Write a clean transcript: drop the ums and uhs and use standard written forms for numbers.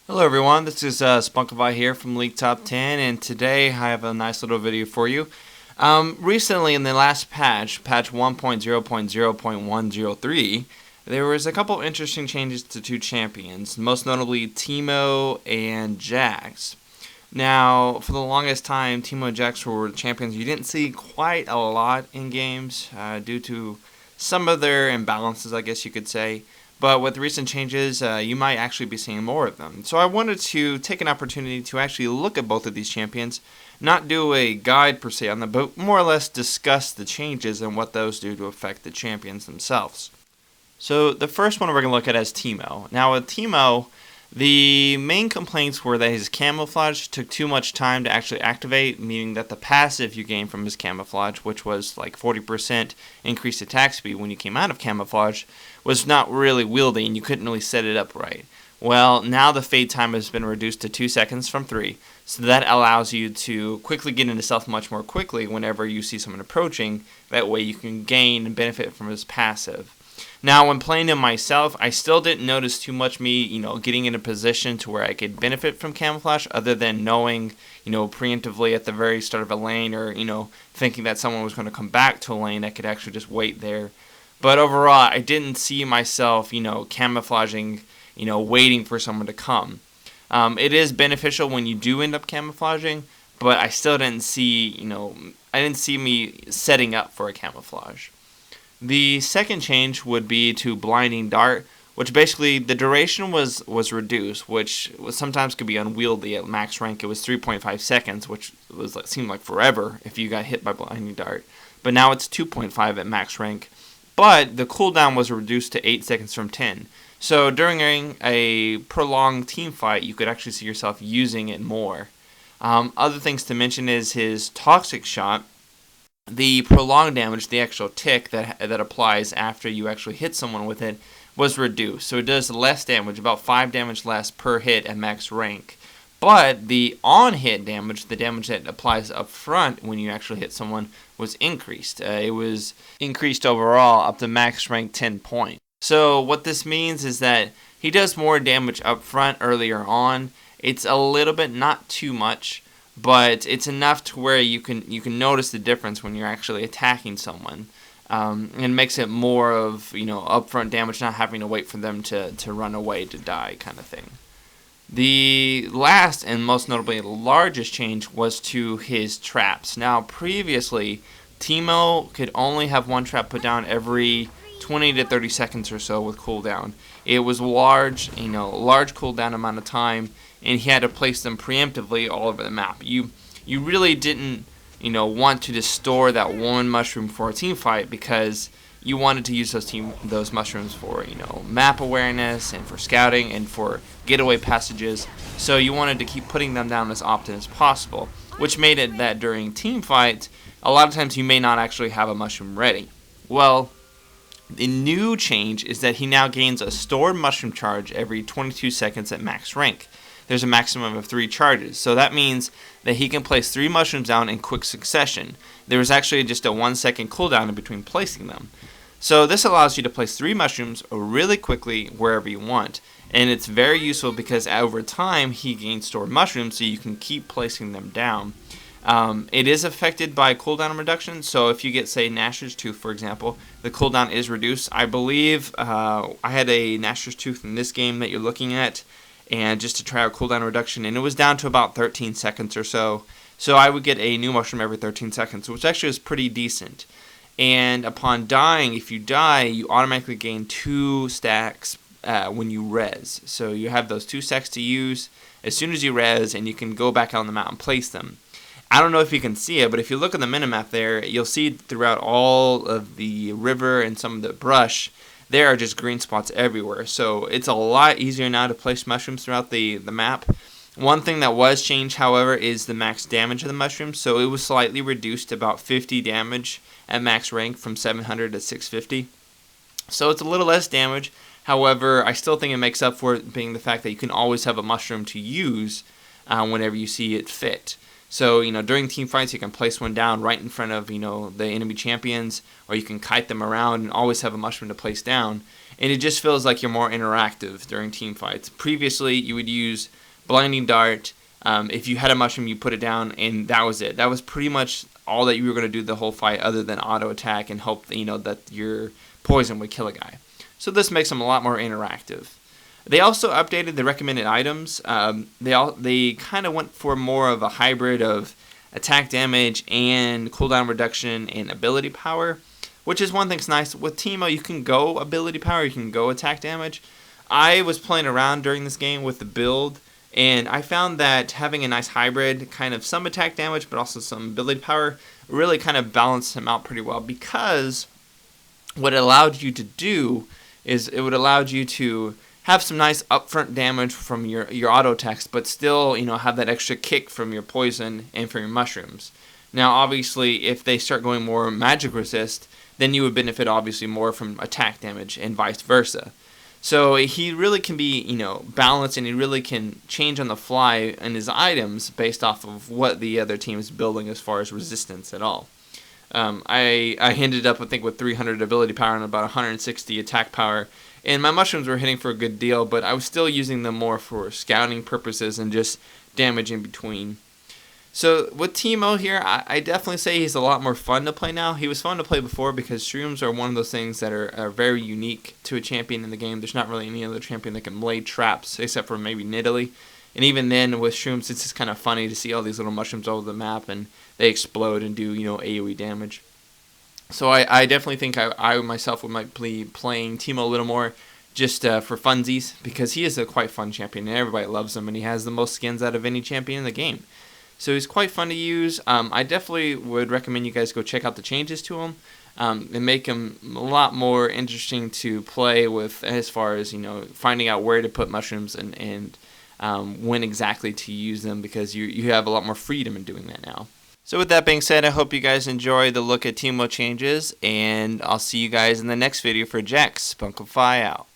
Hello everyone, this is Spunkify here from LeagueTopTen, and today I have a nice little video for you. Recently in the last patch 1.0.0.103, there was a couple interesting changes to two champions, most notably Teemo and Jax. Now, for the longest time, Teemo and Jax were champions you didn't see quite a lot in games due to some of their imbalances, I guess you could say. But with recent changes, you might actually be seeing more of them. So I wanted to take an opportunity to actually look at both of these champions, not do a guide per se on them, but more or less discuss the changes and what those do to affect the champions themselves. So the first one we're going to look at is Teemo. Now with Teemo, the main complaints were that his camouflage took too much time to actually activate, meaning that the passive you gained from his camouflage, which was like 40% increased attack speed when you came out of camouflage, was not really wieldy and you couldn't really set it up right. Well, now the fade time has been reduced to 2 seconds from 3, so that allows you to quickly get into stealth much more quickly whenever you see someone approaching. That way you can gain and benefit from his passive. Now, when playing him myself, I still didn't notice too much me, getting in a position to where I could benefit from camouflage other than knowing, preemptively at the very start of a lane or, thinking that someone was going to come back to a lane, I could actually just wait there. But overall, I didn't see myself, camouflaging, waiting for someone to come. It is beneficial when you do end up camouflaging, but I still didn't see, I didn't see me setting up for a camouflage. The second change would be to Blinding Dart, which basically the duration was reduced, which sometimes could be unwieldy. At max rank, it was 3.5 seconds, which seemed like forever if you got hit by Blinding Dart. But now it's 2.5 at max rank. But the cooldown was reduced to 8 seconds from 10. So during a prolonged team fight, you could actually see yourself using it more. Other things to mention is his Toxic Shot. The prolonged damage, the actual tick that applies after you actually hit someone with it, was reduced. So it does less damage, about 5 damage less per hit at max rank. But the on-hit damage, the damage that applies up front when you actually hit someone, was increased. It was increased overall up to max rank 10 points. So what this means is that he does more damage up front earlier on. It's a little bit, not too much, but it's enough to where you can notice the difference when you're actually attacking someone. And makes it more of, upfront damage, not having to wait for them to run away to die kind of thing. The last and most notably the largest change was to his traps. Now previously, Teemo could only have one trap put down every 20 to 30 seconds or so with cooldown. It was large cooldown amount of time, and he had to place them preemptively all over the map. You really didn't, want to just store that one mushroom for a team fight because you wanted to use those mushrooms for, map awareness and for scouting and for getaway passages. So you wanted to keep putting them down as often as possible, which made it that during team fights, a lot of times you may not actually have a mushroom ready. Well, the new change is that he now gains a stored mushroom charge every 22 seconds at max rank. There's a maximum of 3 charges, so that means that he can place 3 mushrooms down in quick succession. There was actually just a 1-second cooldown in between placing them. So this allows you to place 3 mushrooms really quickly wherever you want, and it's very useful because over time he gains stored mushrooms, so you can keep placing them down. It is affected by cooldown reduction, so if you get, say, Gnasher's Tooth, for example, the cooldown is reduced. I believe I had a Gnasher's Tooth in this game that you're looking at, and just to try out cooldown reduction, and it was down to about 13 seconds or so. So I would get a new mushroom every 13 seconds, which actually is pretty decent. And upon dying, if you die, you automatically gain 2 stacks when you res. So you have those 2 stacks to use as soon as you res, and you can go back out on the map and place them. I don't know if you can see it, but if you look at the minimap there, you'll see throughout all of the river and some of the brush, there are just green spots everywhere. So it's a lot easier now to place mushrooms throughout the map. One thing that was changed, however, is the max damage of the mushrooms. So it was slightly reduced to about 50 damage at max rank from 700 to 650. So it's a little less damage. However, I still think it makes up for it being the fact that you can always have a mushroom to use whenever you see it fit. So, during team fights, you can place one down right in front of, the enemy champions, or you can kite them around and always have a mushroom to place down. and it just feels like you're more interactive during team fights. Previously, you would use Blinding Dart. If you had a mushroom, you put it down, and that was it. That was pretty much all that you were going to do the whole fight, other than auto attack and hope that, that your poison would kill a guy. So this makes them a lot more interactive. They also updated the recommended items. They kind of went for more of a hybrid of attack damage and cooldown reduction and ability power, which is one thing that's nice. With Teemo, you can go ability power, you can go attack damage. I was playing around during this game with the build, and I found that having a nice hybrid, kind of some attack damage but also some ability power, really kind of balanced him out pretty well, because what it allowed you to do is it would allow you to have some nice upfront damage from your auto attacks, but still, have that extra kick from your poison and from your mushrooms. Now, obviously, if they start going more magic resist, then you would benefit obviously more from attack damage and vice versa. So he really can be, balanced, and he really can change on the fly in his items based off of what the other team is building as far as resistance at all. I ended up, I think, with 300 ability power and about 160 attack power. And my mushrooms were hitting for a good deal, but I was still using them more for scouting purposes and just damage in between. So with Teemo here, I definitely say he's a lot more fun to play now. He was fun to play before because shrooms are one of those things that are very unique to a champion in the game. There's not really any other champion that can lay traps except for maybe Nidalee. And even then, with shrooms, it's just kind of funny to see all these little mushrooms all over the map, and they explode and do, AoE damage. So I definitely think I myself might be playing Teemo a little more just for funsies, because he is a quite fun champion, and everybody loves him, and he has the most skins out of any champion in the game. So he's quite fun to use. I definitely would recommend you guys go check out the changes to him and make him a lot more interesting to play with, as far as, finding out where to put mushrooms and when exactly to use them, because you have a lot more freedom in doing that now. So with that being said, I hope you guys enjoy the look at Teemo changes, and I'll see you guys in the next video for Jax. Spunkify out.